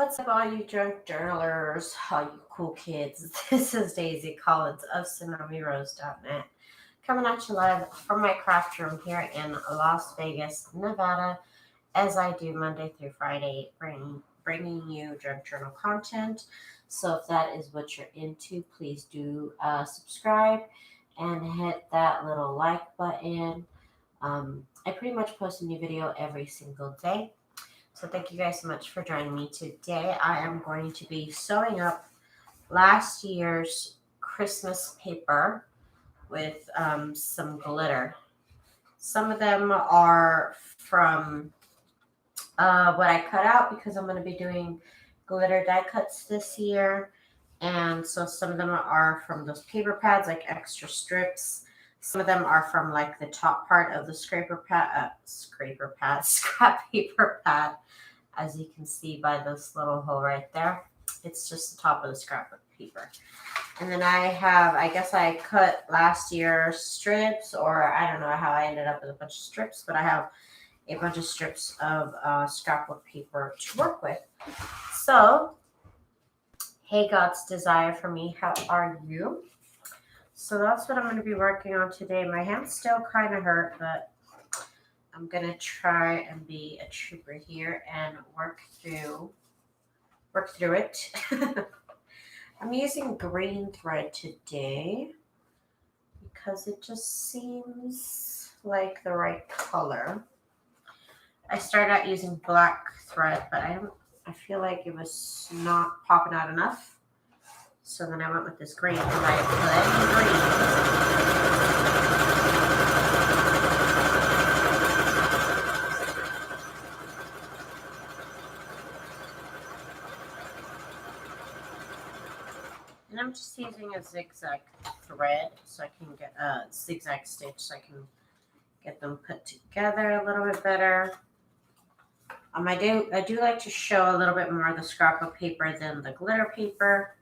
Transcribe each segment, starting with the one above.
What's up, all you drunk journalers, all you cool kids? This is Daisy Collins of TsunamiRose.net, coming at you live from my craft room here in Las Vegas, Nevada, as I do Monday through Friday, bringing you junk journal content. So if that is what you're into, please do subscribe and hit that little like button. I pretty much post a new video every single day. So thank you guys so much for joining me today. I am going to be sewing up last year's Christmas paper with some glitter. Some of them are from what I cut out because I'm going to be doing glitter die cuts this year. And so some of them are from those paper pads, like extra strips. Some of them are from like the top part of the scrap paper pad, as you can see by this little hole right there. It's just the top of the scrap paper. And then I guess I cut last year's strips, or I don't know how I ended up with a bunch of strips, but I have a bunch of strips of scrapbook paper to work with. So, hey God's desire for me, how are you? So that's what I'm going to be working on today. My hands still kind of hurt, but I'm going to try and be a trooper here and work through it. I'm using green thread today because it just seems like the right color. I started out using black thread, but I feel like it was not popping out enough. So then I went with this green because I have plenty green. And I'm just using a zigzag thread so I can get a zigzag stitch so I can get them put together a little bit better. I do like to show a little bit more of the scrapbook paper than the glitter paper.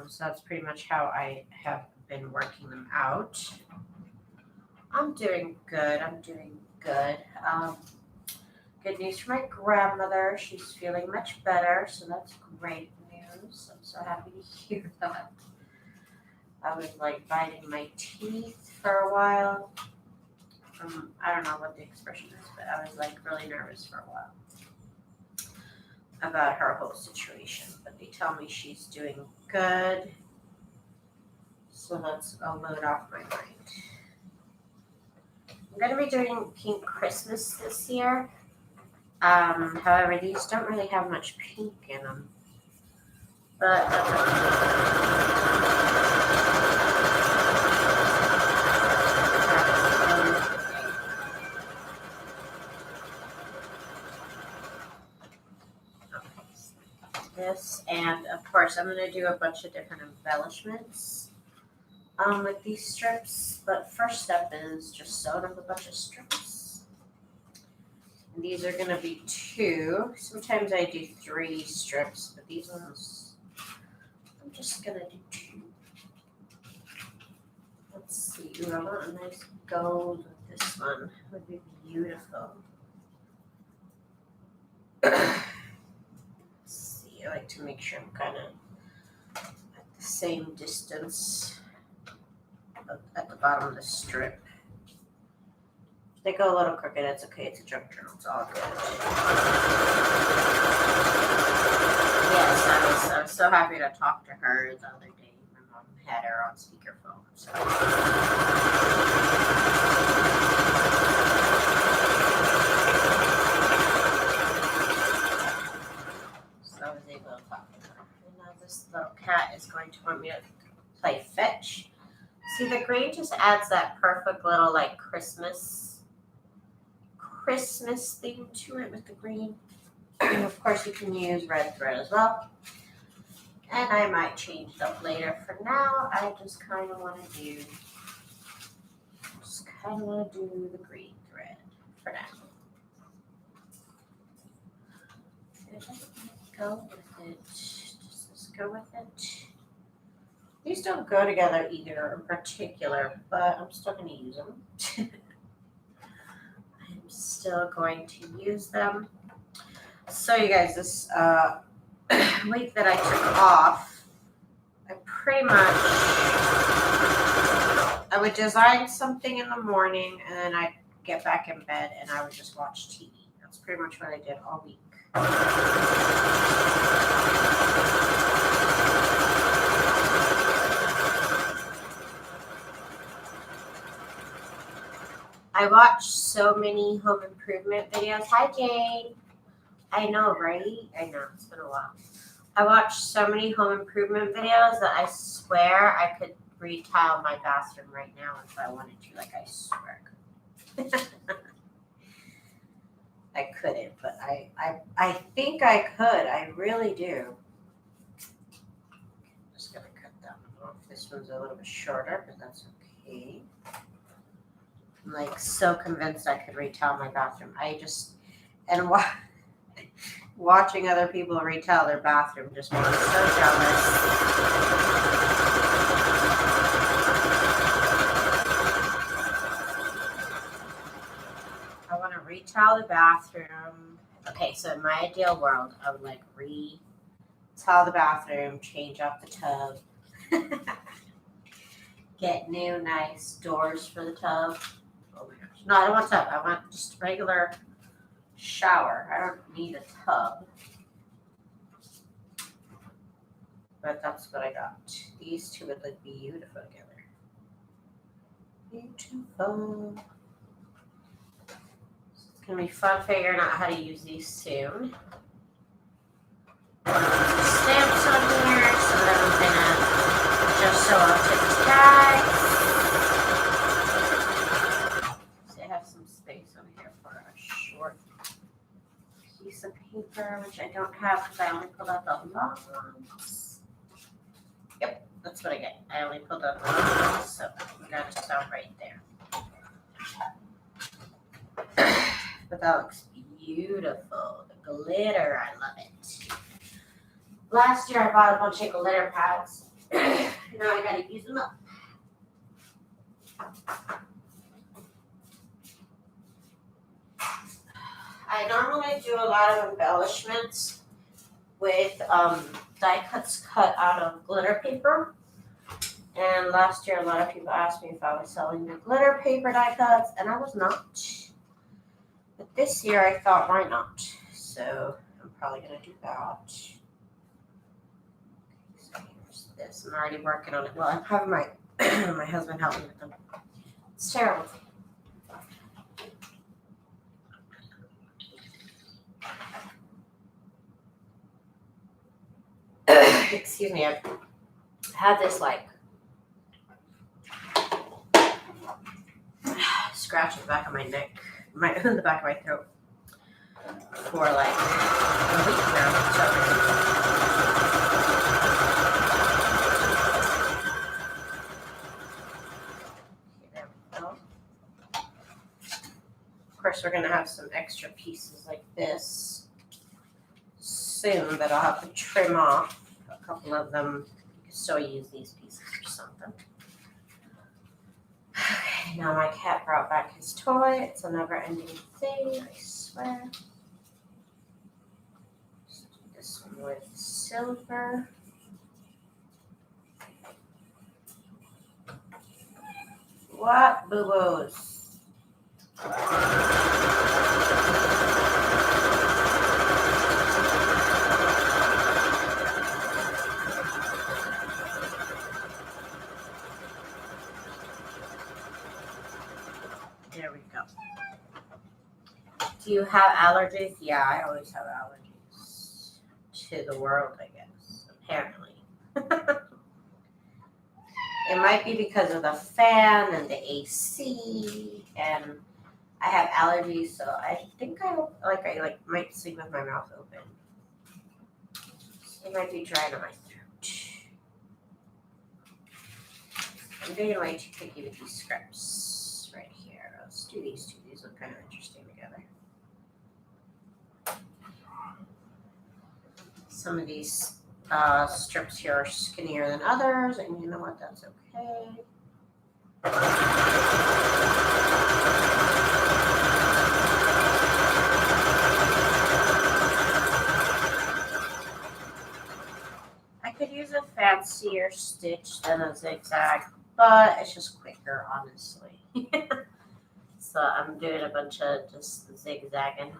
So that's pretty much how I have been working them out. I'm doing good. Good news for my grandmother. She's feeling much better, so that's great news. I'm so happy to hear that. I was like biting my teeth for a while. I don't know what the expression is, but I was like really nervous for a while about her whole situation. But they tell me she's doing good. So that's a load off my mind. I'm going to be doing Pink Christmas this year. However, these don't really have much pink in them. But that's okay. This, and of course, I'm going to do a bunch of different embellishments with these strips. But first step is just sewing up a bunch of strips. And these are going to be 2. Sometimes I do 3 strips, but these ones, I'm just going to do 2. Let's see. Ooh, I want a nice gold with this one. It would be beautiful. Let's see. I like to make sure I'm kind of at the same distance at the bottom of the strip. If they go a little crooked, it's okay. It's a junk journal. It's all good. Yes, I was so happy to talk to her the other day. My mom had her on speakerphone. So I was able to talk to her. And now this little cat is going to want me to play fetch. See, the green just adds that perfect little like Christmas theme to it with the green. And of course you can use red thread as well. And I might change it up later. For now, I just kind of want to do the green thread for now. Go with it. Just go with it. These don't go together either in particular, but I'm still going to use them. I'm still going to use them. So you guys, this week that I took off, I pretty much, I would design something in the morning and then I'd get back in bed and I would just watch TV. That's pretty much what I did all week. I watched so many home improvement videos. Hi, Jane. I know, right? I know, it's been a while. I watched so many home improvement videos that I swear I could retile my bathroom right now if I wanted to. Like, I swear I could. I couldn't, but I think I could. I really do. I'm just going to cut that one off. This one's a little bit shorter, but that's okay. I'm like so convinced I could retile my bathroom. Watching other people retile their bathroom just makes me so jealous. I want to retile the bathroom. Okay, so in my ideal world, I would like retile the bathroom, change out the tub, get new nice doors for the tub. Oh my gosh. No, I don't want a tub. I want just a regular shower. I don't need a tub. But that's what I got. These two would look beautiful together. Beautiful. It's going to be fun figuring out how to use these soon. Stamps on here so that I'm going to just sew onto the tags. So I have some space on here for a short piece of paper, which I don't have because I only pulled out the long ones. Yep, that's what I get. I only pulled out the long ones, so I'm going to sew right there. But that looks beautiful. The glitter, I love it. Last year I bought a bunch of glitter pads. Now I gotta use them up. I normally do a lot of embellishments with die cuts cut out of glitter paper. And last year a lot of people asked me if I was selling the glitter paper die cuts, and I was not. But this year I thought, why not? So I'm probably going to do that. So here's this. I'm already working on it. Well, I'm having my my husband help me with them. It's terrible. Excuse me. I've had this like scratch in the back of my neck. In the back of my throat for like a week now. So there we go. Of course, we're gonna have some extra pieces like this soon that I'll have to trim off. A couple of them. You can still use these pieces or something. Okay, now my cat brought back his toy. It's a never-ending thing, I swear. Let's do this one with silver. What boo-boos? There we go. Do you have allergies? Yeah, I always have allergies to the world, I guess, apparently. It might be because of the fan and the AC, and I have allergies, so I think I might sleep with my mouth open. It might be dry to my throat. I'm getting way too picky with these scripts right here. Let's do these two. These look kind of interesting together. Some of these strips here are skinnier than others, and you know what? That's okay. fancier stitch than a zigzag, but it's just quicker, honestly. So I'm doing a bunch of just zigzagging.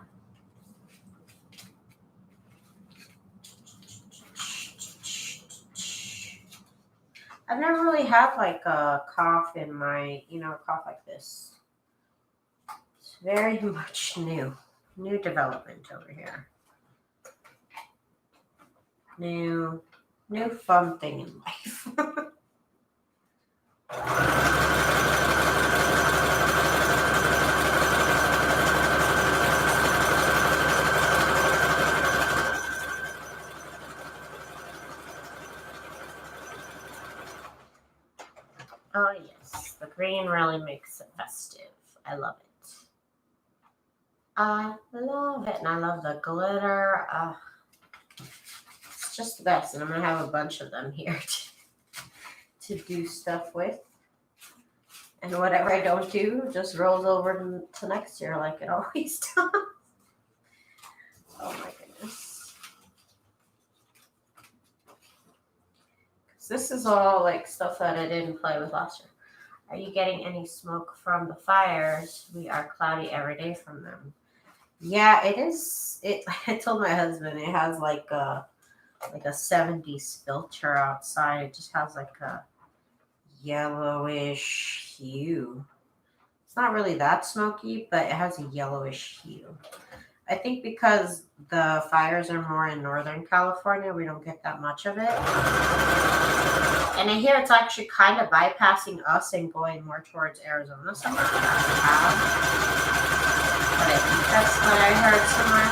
I've never really had like a cough in my, cough like this. It's very much new development over here. New fun thing in life. Oh yes, the green really makes it festive. I love it. I love it, and I love the glitter. It's just the best, and I'm gonna have a bunch of them here to do stuff with. And whatever I don't do just rolls over to next year like it always does. Oh my goodness. This is all like stuff that I didn't play with last year. Are you getting any smoke from the fires? We are cloudy every day from them. Yeah, it is. I told my husband it has like a 70s filter outside. It just has like a yellowish hue. It's not really that smoky, but it has a yellowish hue. I think because the fires are more in Northern California, we don't get that much of it. And I hear it's actually kind of bypassing us and going more towards Arizona somewhere. But I think that's what I heard somewhere.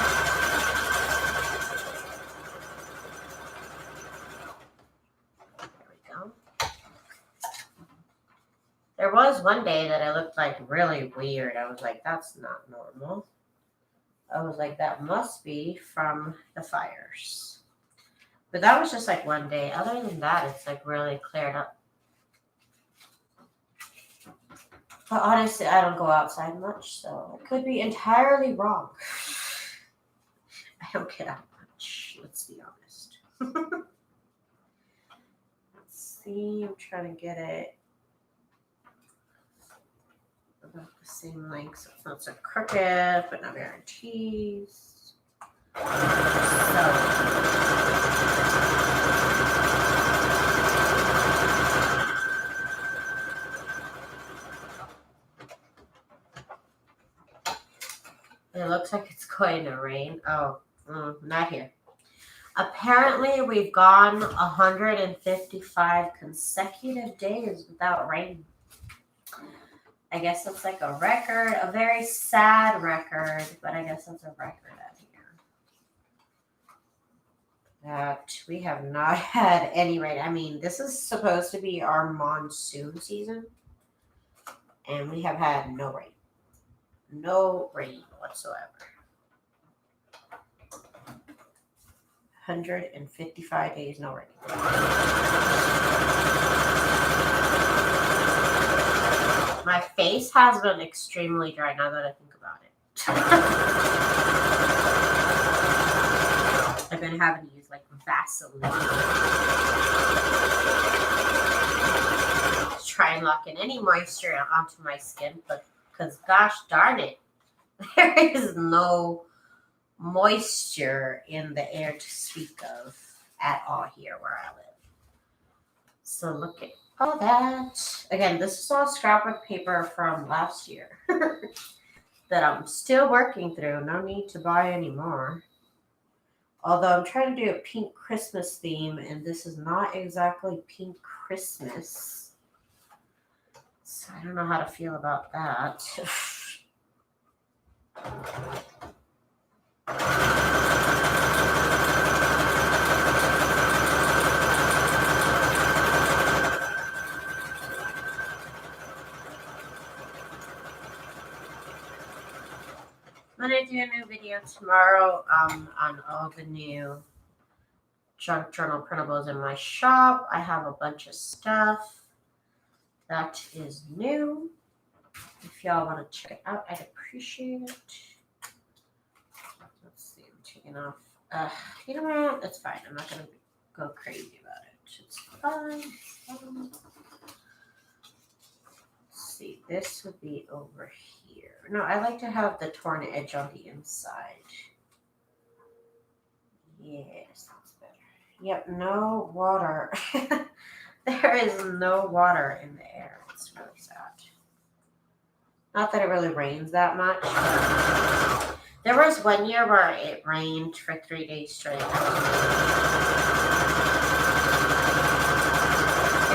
There we go. There was one day that I looked like really weird. I was like, that's not normal. I was like, that must be from the fires. But that was just like one day. Other than that, it's like really cleared up. But honestly, I don't go outside much, so I could be entirely wrong. I don't get out much, let's be honest. Let's see, I'm trying to get it about the same length, so it's not so crooked, but no guarantees. It looks like it's going to rain. Oh, not here. Apparently, we've gone 155 consecutive days without rain. I guess that's like a record, a very sad record, but I guess that's a record out here. That we have not had any rain. I mean, this is supposed to be our monsoon season, and we have had no rain. No rain whatsoever. 155 days, no rain. My face has been extremely dry now that I think about it. I've been having to use like Vaseline to try and lock in any moisture onto my skin, but because gosh darn it, there is no moisture in the air to speak of at all here where I live. So look at all that. Again, this is all scrapbook paper from last year that I'm still working through. No need to buy any more. Although I'm trying to do a pink Christmas theme, and this is not exactly pink Christmas. So I don't know how to feel about that. I'm going to do a new video tomorrow on all the new junk journal printables in my shop. I have a bunch of stuff that is new. If y'all want to check it out, I'd appreciate it. Let's see, I'm taking off. You know what? That's fine. I'm not going to go crazy about it. It's fine. Let's see, this would be over here. No, I like to have the torn edge on the inside. Yes, that's better. Yep, no water. There is no water in the air. It's really sad. Not that it really rains that much. There was one year where it rained for 3 days straight. It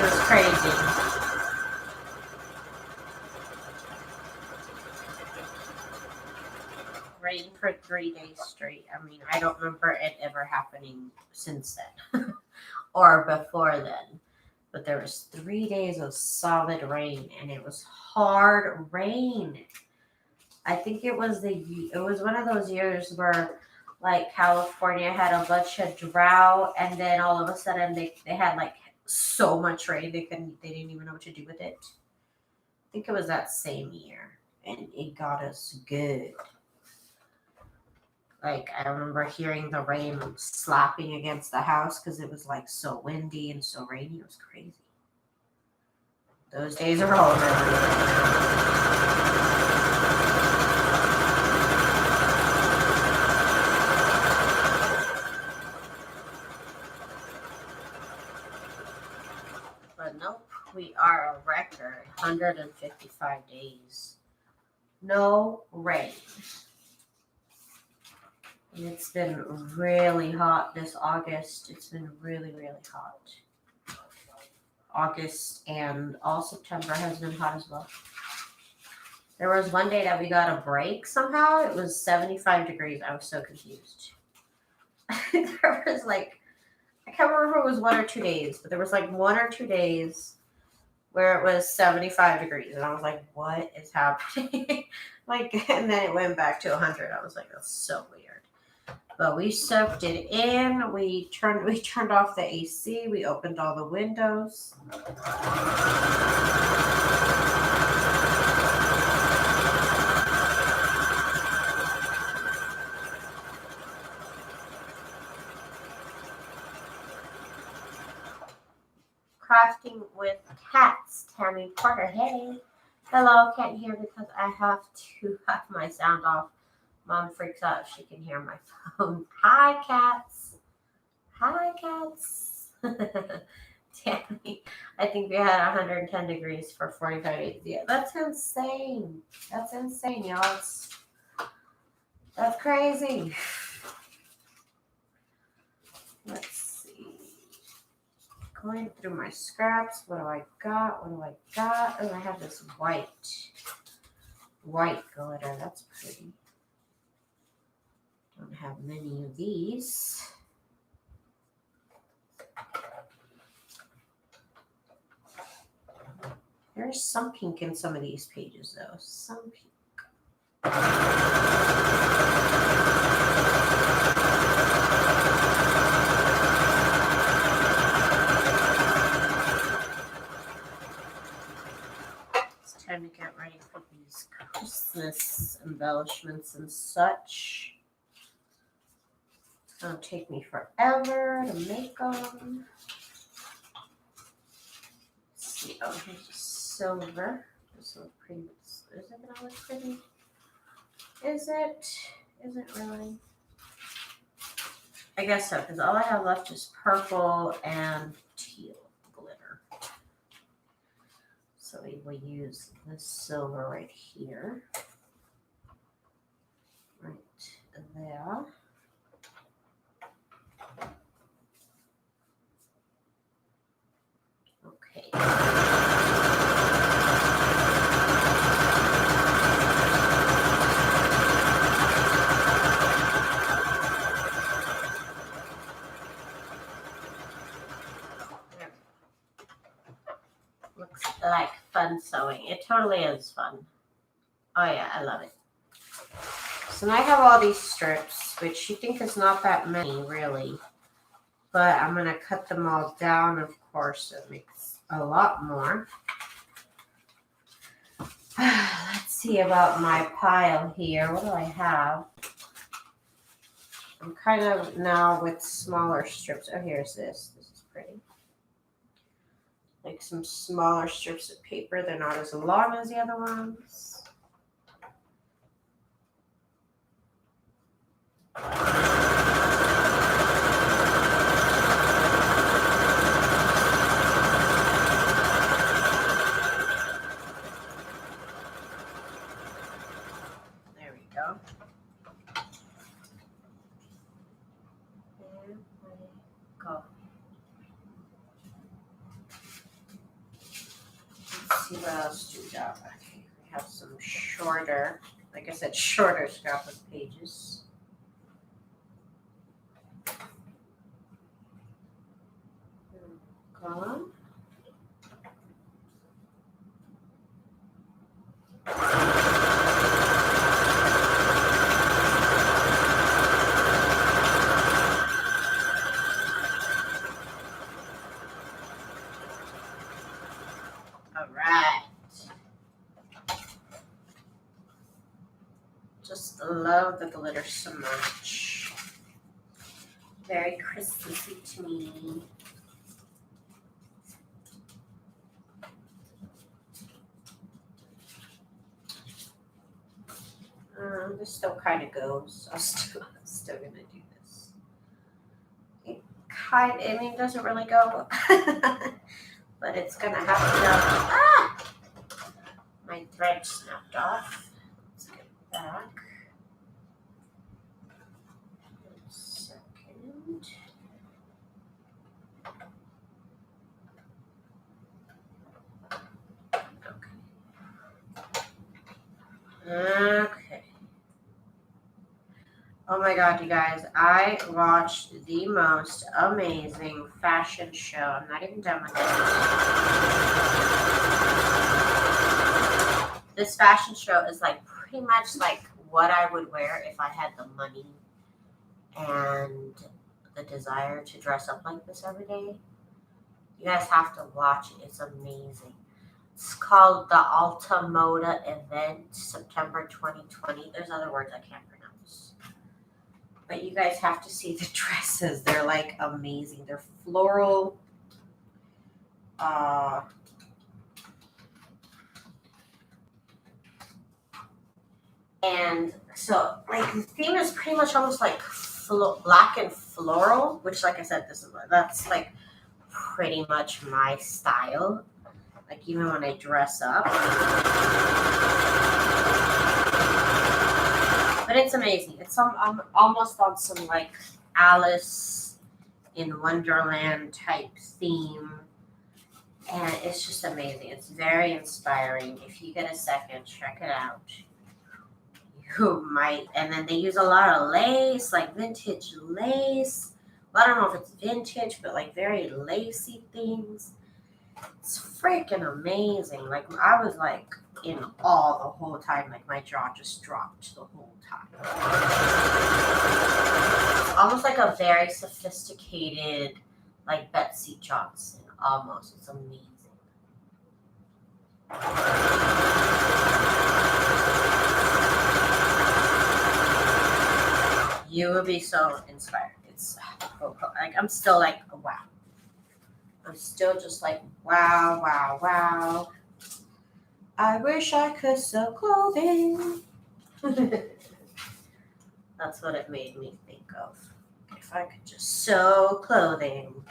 was crazy. Rain for 3 days straight. I mean, I don't remember it ever happening since then or before then. But there was 3 days of solid rain, and it was hard rain. I think it was one of those years where like California had a bunch of drought, and then all of a sudden they had like so much rain they didn't even know what to do with it. I think it was that same year, and it got us good. Like I remember hearing the rain slapping against the house because it was like so windy and so rainy. It was crazy. Those days are over. But nope, we are a record 155 days. No rain. And it's been really hot this August. It's been really, really hot. August and all September has been hot as well. There was one day that we got a break somehow. It was 75 degrees. I was so confused. There was like, I can't remember if it was 1 or 2 days, but there was like 1 or 2 days where it was 75 degrees. And I was like, what is happening? And then it went back to 100. I was like, that's so weird. But we soaked it in. We turned off the AC. We opened all the windows. Crafting with cats, Tammy Porter. Hey. Hello, can't hear because I have to have my sound off. Mom freaks out if she can hear my phone. Hi, cats. Hi, cats. Tammy, I think we had 110 degrees for 45 days. Yeah, that's insane. That's insane, y'all. That's crazy. Let's see. Going through my scraps. What do I got? What do I got? Oh, I have this white glitter. That's pretty. Don't have many of these. There's some pink in some of these pages, though. Some pink. It's time to get ready for these Christmas embellishments and such. It's going to take me forever to make them. Let's see. Oh, here's a silver. This looks pretty. Is it going to look pretty? Is it? Is it really? I guess so, because all I have left is purple and teal glitter. So we will use this silver right here. Right there. Okay. Looks like fun sewing. It totally is fun. Oh yeah, I love it. So now I have all these strips, which you think is not that many really. But I'm going to cut them all down, of course, so it makes a lot more. Let's see about my pile here. What do I have? I'm kind of now with smaller strips. Oh, here's this. This is pretty. like some smaller strips of paper. They're not as long as the other ones. There we go. There we go. Let's see what else do we got. Okay, we have some shorter, like I said, shorter scrapbook pages. Go. All right. Just love the glitter so much. Very Christmassy to me. This still kind of goes. I'm still gonna do this. I mean, it doesn't really go, but it's gonna have to go. Ah! My thread snapped off. Let's get it back. 1 second. Okay. Oh my God, you guys, I watched the most amazing fashion show. I'm not even done with it. This fashion show is like pretty much like what I would wear if I had the money and the desire to dress up like this every day. You guys have to watch it. It's amazing. It's called the Alta Moda event, September 2020. There's other words I can't pronounce. But you guys have to see the dresses. They're like amazing. They're floral. And so like the theme is pretty much almost like black and floral, which like I said, that's like pretty much my style. Like even when I dress up. But it's amazing. It's almost on some like Alice in Wonderland type theme. And it's just amazing. It's very inspiring. If you get a second, check it out. You might. And then they use a lot of lace, like vintage lace. Well, I don't know if it's vintage, but like very lacy things. It's freaking amazing. Like I was like in awe the whole time. Like my jaw just dropped the whole time. It's almost like a very sophisticated, like Betsy Johnson. Almost. It's amazing. You will be so inspired. It's like I'm still like, wow. I'm still just like, wow, wow, wow. I wish I could sew clothing. That's what it made me think of. If I could just sew clothing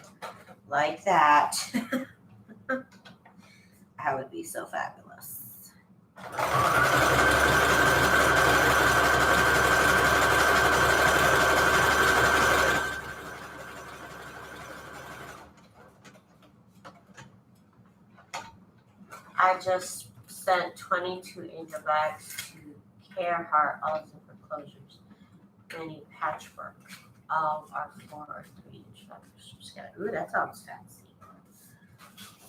like that, I would be so fabulous. I just sent 22 angel bags to Care Heart, all zipper closures, mini patchwork. All are 4 or 3 inch fabrics. Just gotta, ooh, that sounds fancy.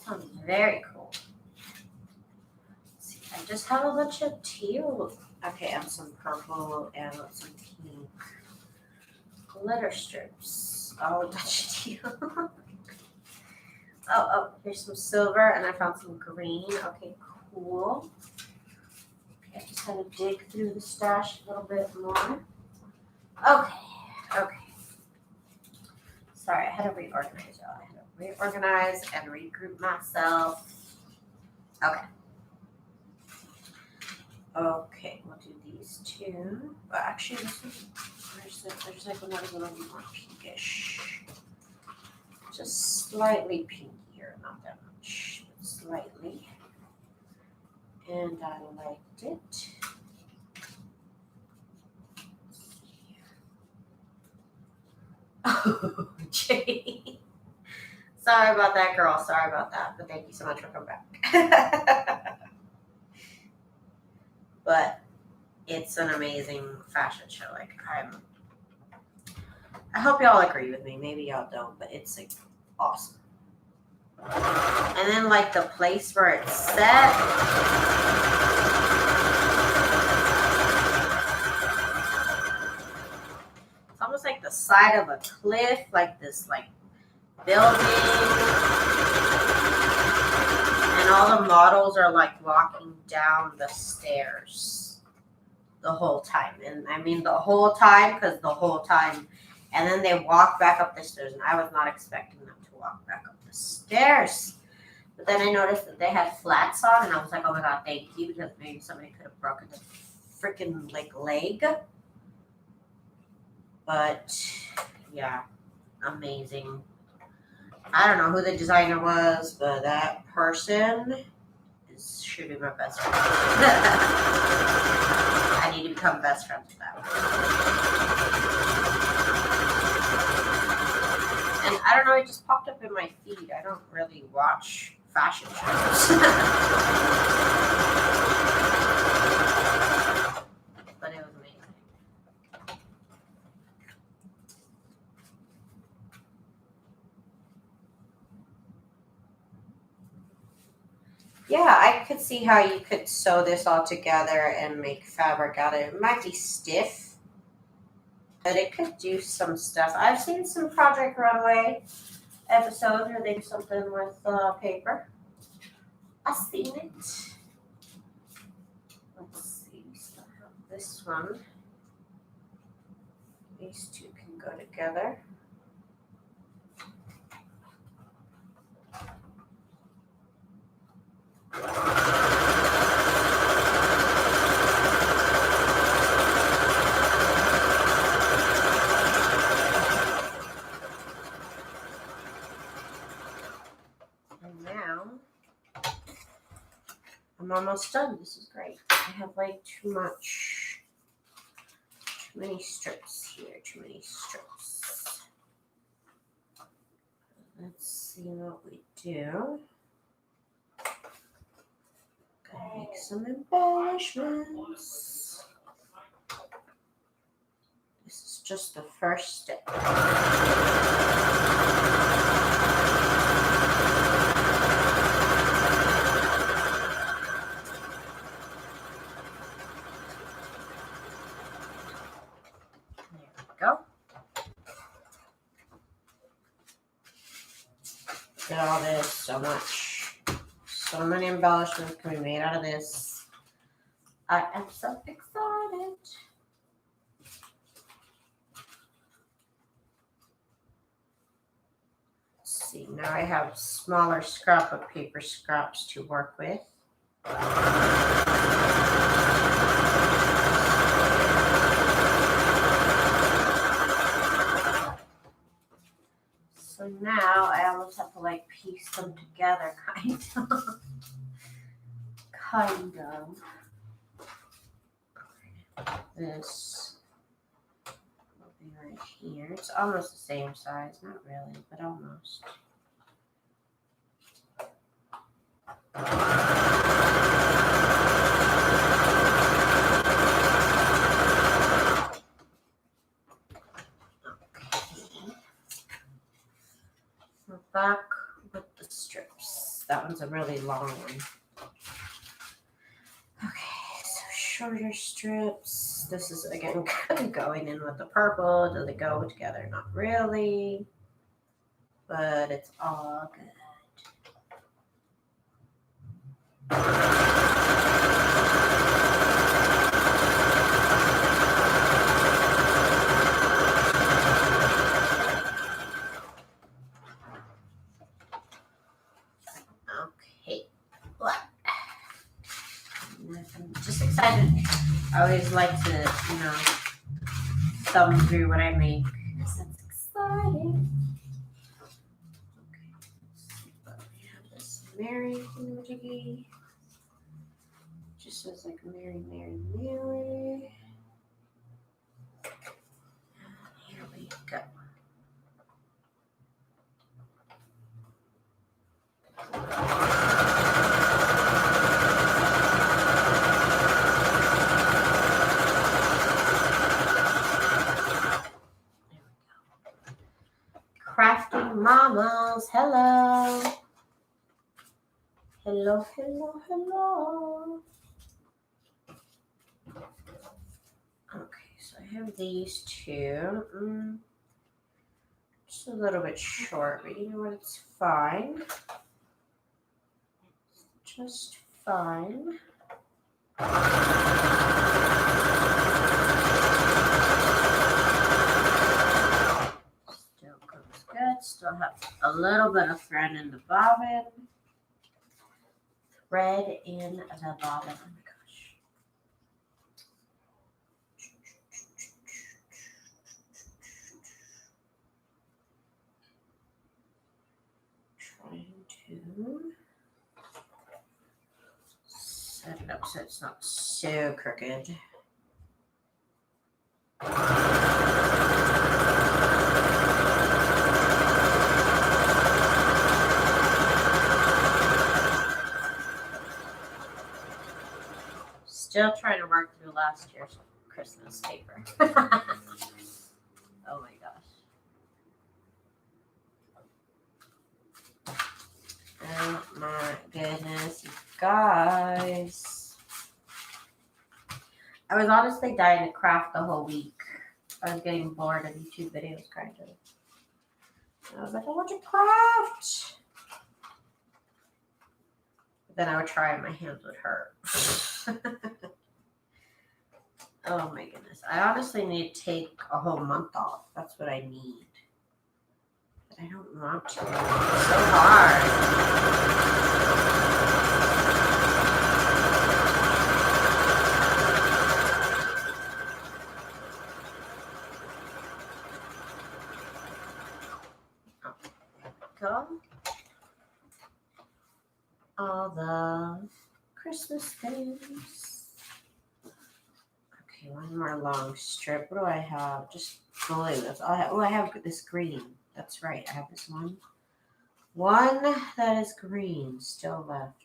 Sounds very cool. Let's see, I just have a bunch of teal. Okay, and some purple and some pink glitter strips. Oh, a bunch of teal. Oh, here's some silver, and I found some green. Okay, cool. Okay, I just had to dig through the stash a little bit more. Okay. Sorry, I had to reorganize, y'all. I had to reorganize and regroup myself. Okay. Okay, we'll do these two. But actually, there's like another little more pinkish. Just slightly pinkier, not that much, but slightly. And I liked it. Oh, Jay. Sorry about that, girl. Sorry about that. But thank you so much for coming back. But it's an amazing fashion show. Like, I hope y'all agree with me. Maybe y'all don't, but it's like awesome. And then like the place where it's set. It's almost like the side of a cliff, like this like building. And all the models are like walking down the stairs the whole time. And I mean the whole time, because the whole time. And then they walk back up the stairs, and I was not expecting them to walk back up the stairs. But then I noticed that they had flats on, and I was like, oh my God, thank you, because maybe somebody could have broken the freaking like leg. But yeah, amazing. I don't know who the designer was, but that person should be my best friend. I need to become best friends with that one. And I don't know, it just popped up in my feed. I don't really watch fashion shows. But it was amazing. Yeah, I could see how you could sew this all together and make fabric out of it. It might be stiff, but it could do some stuff. I've seen some Project Runway episodes where they do something with paper. I've seen it. Let's see, we still have this one. These two can go together. And now I'm almost done. This is great. I have like too many strips here, too many strips. Let's see what we do. Gotta make some embellishments. This is just the first step. Go. Look at all this, so much. So many embellishments can be made out of this. I am so excited. Let's see, now I have smaller scrap of paper scraps to work with. So now I almost have to like piece them together, kind of. This will be right here. It's almost the same size, not really, but almost. Back with the strips. That one's a really long one. Okay, so shorter strips. This is again going in with the purple. Does it go together? Not really, but it's all good. I always like to, thumb through what I make. Because that's exciting. Okay. So we have this Mary thingamajiggy. Just says like Mary, Mary, Mary. Here we go. Crafting mamas, hello. Hello, hello, hello. Okay, so I have these two. Just a little bit short, but you know what? It's fine. It's just fine. Still goes good. Still have a little bit of thread in the bobbin. Thread in the bobbin. Oh my gosh. Trying to set it up so it's not so crooked. Still trying to work through last year's Christmas paper. Oh my gosh. Oh my goodness, you guys. I was honestly dying to craft the whole week. I was getting bored of YouTube videos kind of. And I was like, I want to craft. But then I would try and my hands would hurt. Oh my goodness. I honestly need to take a whole month off. That's what I need. But I don't want to. It's so hard. Go. All the Christmas things. Okay, one more long strip. What do I have? Just blue. That's all I have. Oh, I have this green. That's right. I have this one. One that is green still left.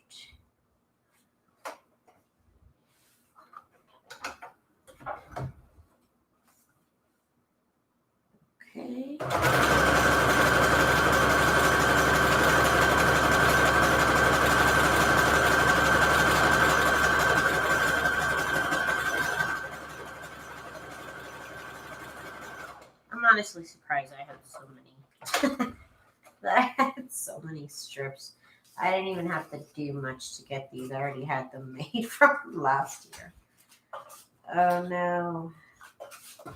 Okay. I'm honestly surprised I had so many. I had so many strips. I didn't even have to do much to get these. I already had them made from last year. Oh no. I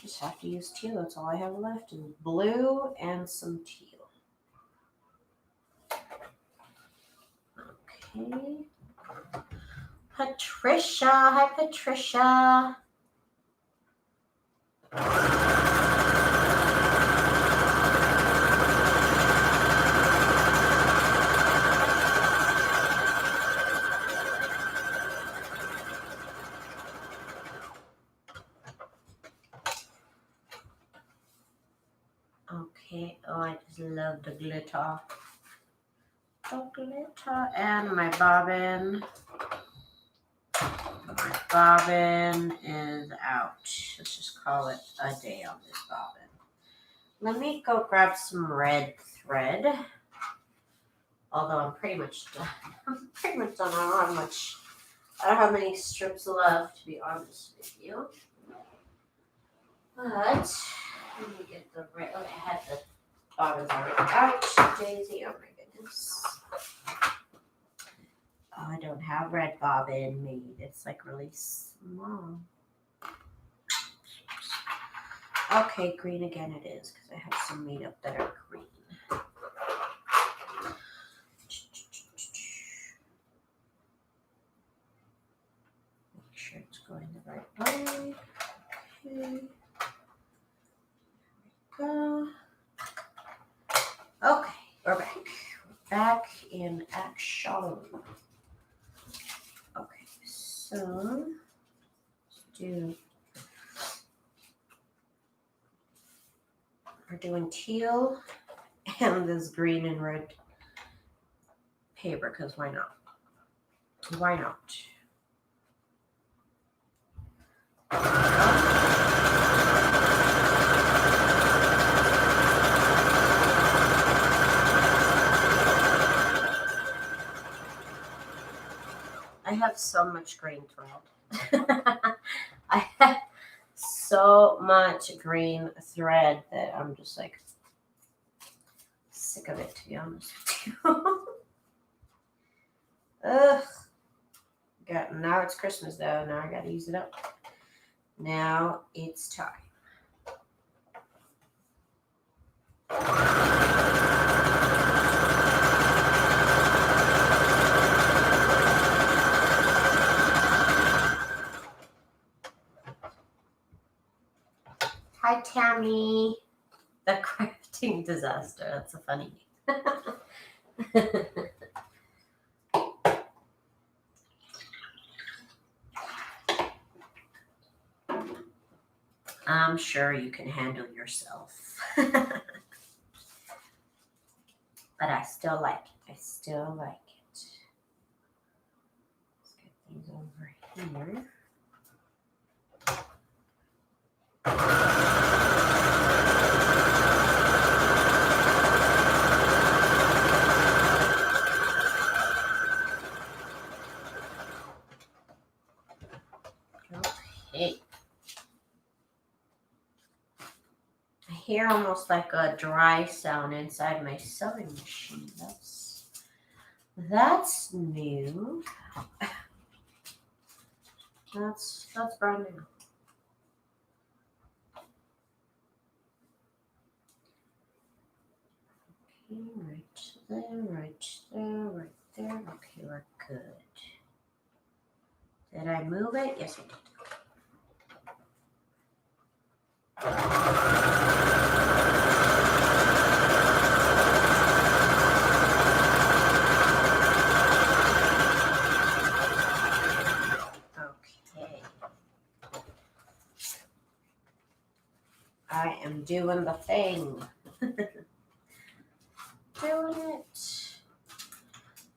just have to use teal. That's all I have left. And blue and some teal. Okay. Patricia. Hi, Patricia. Okay. Oh, I just love the glitter. The glitter and my bobbin. My bobbin is out. Let's just call it a day on this bobbin. Let me go grab some red thread. Although I'm pretty much done. I'm pretty much done. I don't have many strips left, to be honest with you. But let me get the red. Oh, I had the bobbins already out. Daisy, oh my goodness. Oh, I don't have red bobbin made. It's like really small. Okay, green again it is, because I have some made up that are green. sure it's going the right way. Okay. Go. Okay, we're back. We're back in action. Okay, so we're doing teal and this green and red paper, because why not? Why not? I have so much green thread. I have so much green thread that I'm just like sick of it, to be honest with you. Ugh. Now it's Christmas though. Now I gotta use it up. Now it's time. Hi, Tammy. The crafting disaster. That's a funny name. I'm sure you can handle yourself. But I still like it. I still like it. Let's get these over here. Okay. I hear almost like a dry sound inside my sewing machine. That's new. That's brand new. Okay, right there. Okay, we're good. Did I move it? Yes, I did. Okay. I am doing the thing. Doing it.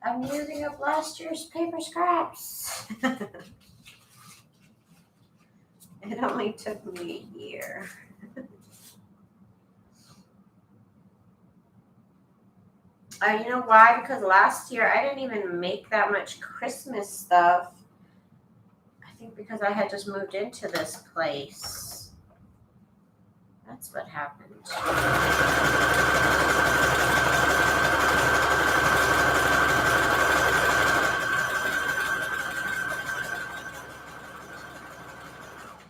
I'm using up last year's paper scraps. It only took me a year. You know why? Because last year I didn't even make that much Christmas stuff. I think because I had just moved into this place. That's what happened.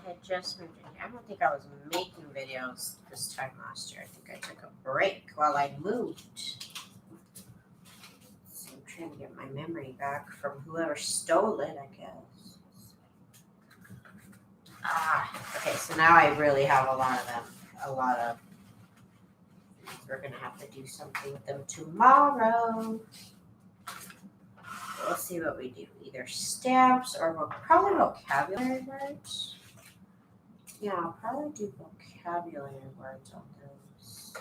I had just moved in here. I don't think I was making videos this time last year. I think I took a break while I moved. So I'm trying to get my memory back from whoever stole it, I guess. Okay, so now I really have a lot of them. We're going to have to do something with them tomorrow. Let's see what we do. Either stamps or probably vocabulary words. Yeah, I'll probably do vocabulary words on those.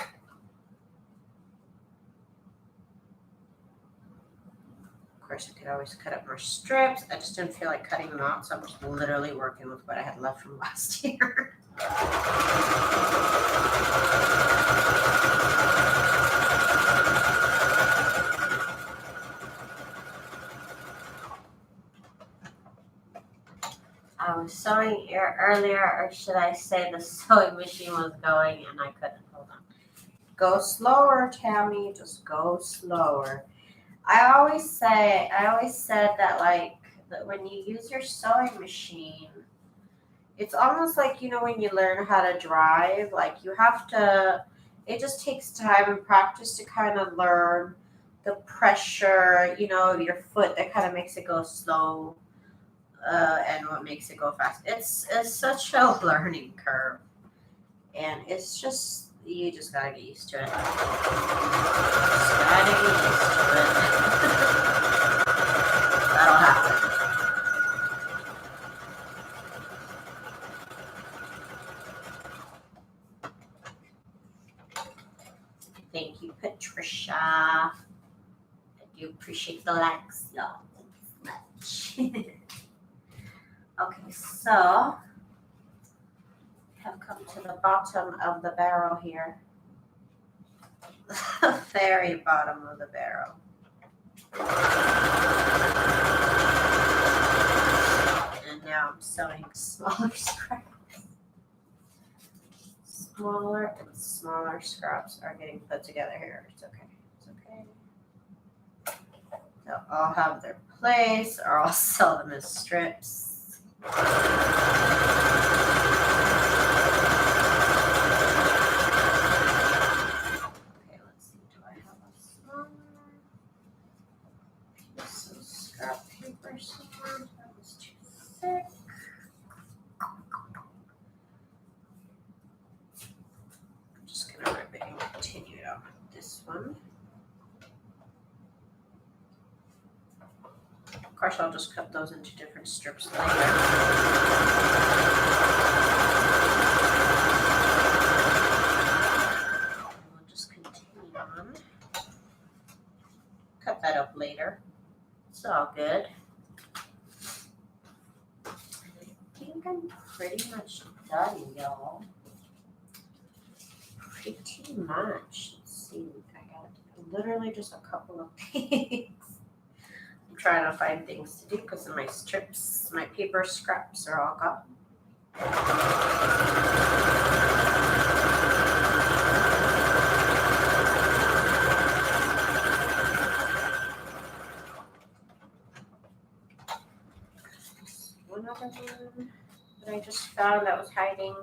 Of course, I could always cut up more strips. I just didn't feel like cutting them out, so I'm just literally working with what I had left from last year. I was sewing here earlier, or should I say the sewing machine was going and I couldn't. Hold on. Go slower, Tammy. Just go slower. I always said that that when you use your sewing machine, it's almost like, when you learn how to drive, like you have to, it just takes time and practice to kind of learn the pressure, your foot that kind of makes it go slow. and what makes it go fast. It's such a learning curve, and it's just you just gotta get used to it. Just gotta get used to it. That'll happen. Thank you, Patricia. I do appreciate the likes, y'all. Thanks so much. Okay, so have come to the bottom of the barrel here. The very bottom of the barrel. And now I'm sewing smaller scraps. Smaller and smaller scraps are getting put together here. It's okay. It's okay. They'll all have their place, or I'll sell them as strips. Okay, let's see. Do I have a smaller piece of scrap paper somewhere? That was too thick. I'm just gonna rip it and continue on this one. Of course, I'll just cut those into different strips later. We'll just continue on. Cut that up later. It's all good. I think I'm pretty much done, y'all. Pretty much. Let's see. I got literally just a couple of things. Trying to find things to do because of my strips, my paper scraps are all gone. One other one that I just found that was hiding.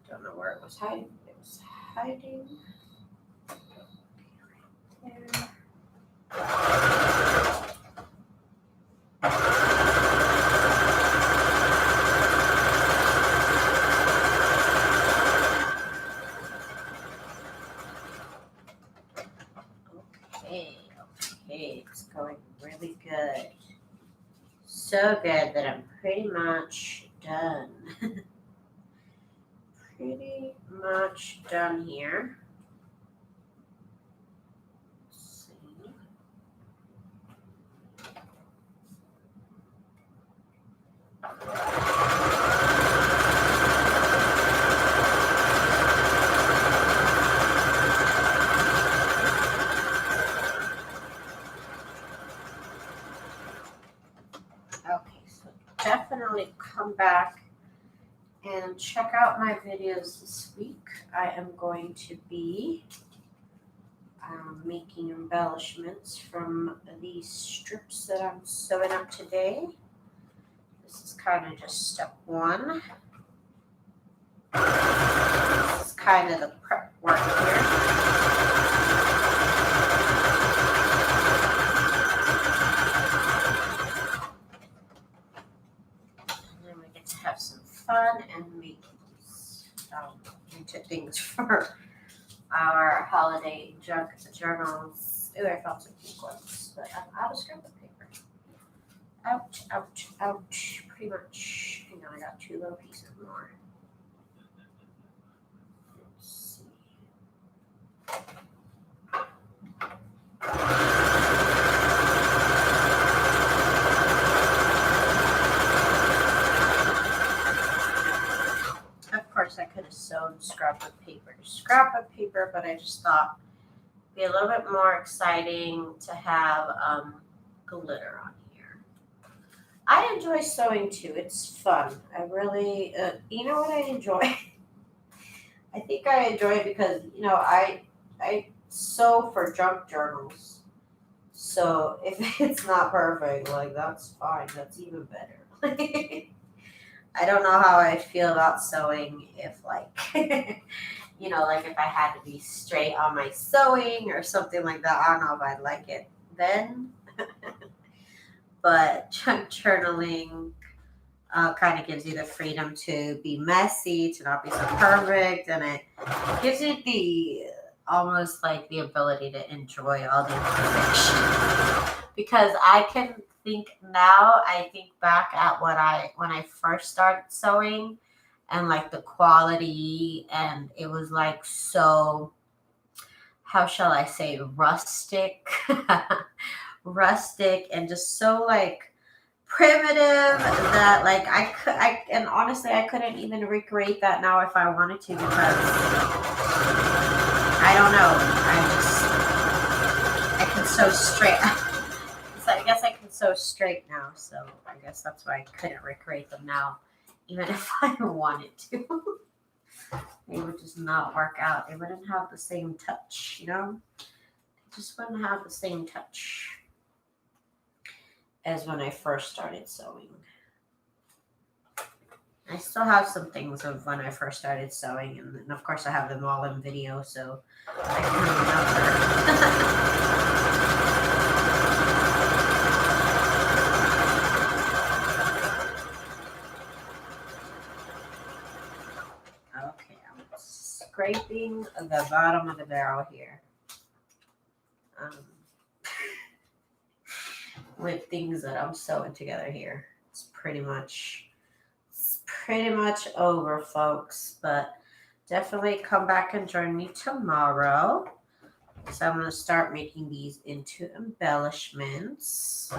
Don't know where it was hiding. It was hiding right there. Okay, it's going really good. So good that I'm pretty much done. Pretty much done here. Let's see. Okay, so definitely come back and check out my videos this week. I am going to be making embellishments from these strips that I'm sewing up today. This is kind of just step one. This is kind of the prep work here. Have some fun and make into things for our holiday junk journals. Ooh, I found some pink ones, but I'm out of scrap paper. Ouch, ouch, ouch. Pretty much. Hang on, I got 2 little pieces more. Let's see. I could have sewn scrap of paper to scrap of paper, but I just thought it'd be a little bit more exciting to have glitter on here. I enjoy sewing too. It's fun. I really, you know what I enjoy? I think I enjoy it because, you know, I sew for junk journals. So if it's not perfect, like that's fine. That's even better. I don't know how I feel about sewing if like, you know, like if I had to be straight on my sewing or something like that. I don't know if I'd like it then. but junk journaling kind of gives you the freedom to be messy, to not be so perfect, and it gives you the almost like the ability to enjoy all the imperfection. Because I can think now, I think back at when I first started sewing, and like the quality, and it was like so, how shall I say, rustic, rustic, and just so like primitive that like and honestly I couldn't even recreate that now if I wanted to, because I don't know, I can sew straight. So I guess I can sew straight now, so I guess that's why I couldn't recreate them now, even if I wanted to. It would just not work out. It wouldn't have the same touch, you know? It just wouldn't have the same touch as when I first started sewing. I still have some things of when I first started sewing, and of course I have them all in video, so I can remember. Okay, I'm scraping the bottom of the barrel here. With things that I'm sewing together here. It's pretty much over, folks, but definitely come back and join me tomorrow. So I'm going to start making these into embellishments.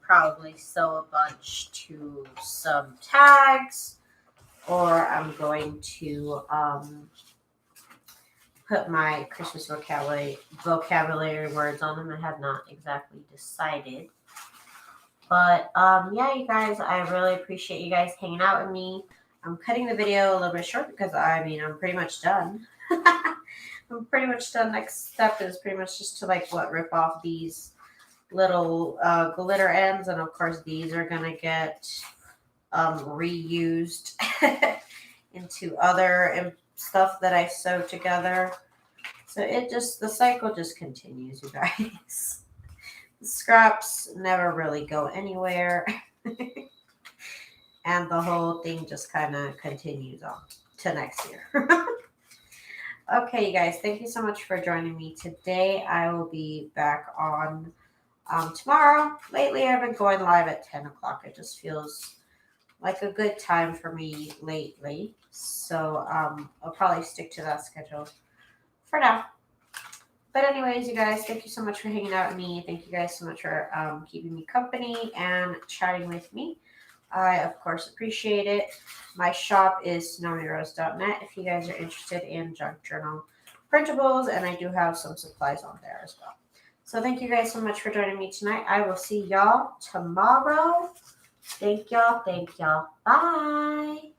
Probably sew a bunch to some tags, or I'm going to put my Christmas vocabulary words on them. I have not exactly decided. But yeah, you guys, I really appreciate you guys hanging out with me. I'm cutting the video a little bit short because I'm pretty much done. I'm pretty much done. Next step is pretty much just to rip off these little glitter ends, and of course these are gonna get reused into other stuff that I sew together. So the cycle just continues, you guys. The scraps never really go anywhere. And the whole thing just kind of continues on to next year. Okay, you guys, thank you so much for joining me today. I will be back on tomorrow. Lately, I've been going live at 10 o'clock. It just feels like a good time for me lately. So I'll probably stick to that schedule for now. But anyways, you guys, thank you so much for hanging out with me. Thank you guys so much for keeping me company and chatting with me. I, of course, appreciate it. My shop is TsunamiRose.net if you guys are interested in junk journal printables, and I do have some supplies on there as well. So thank you guys so much for joining me tonight. I will see y'all tomorrow. Thank y'all. Bye.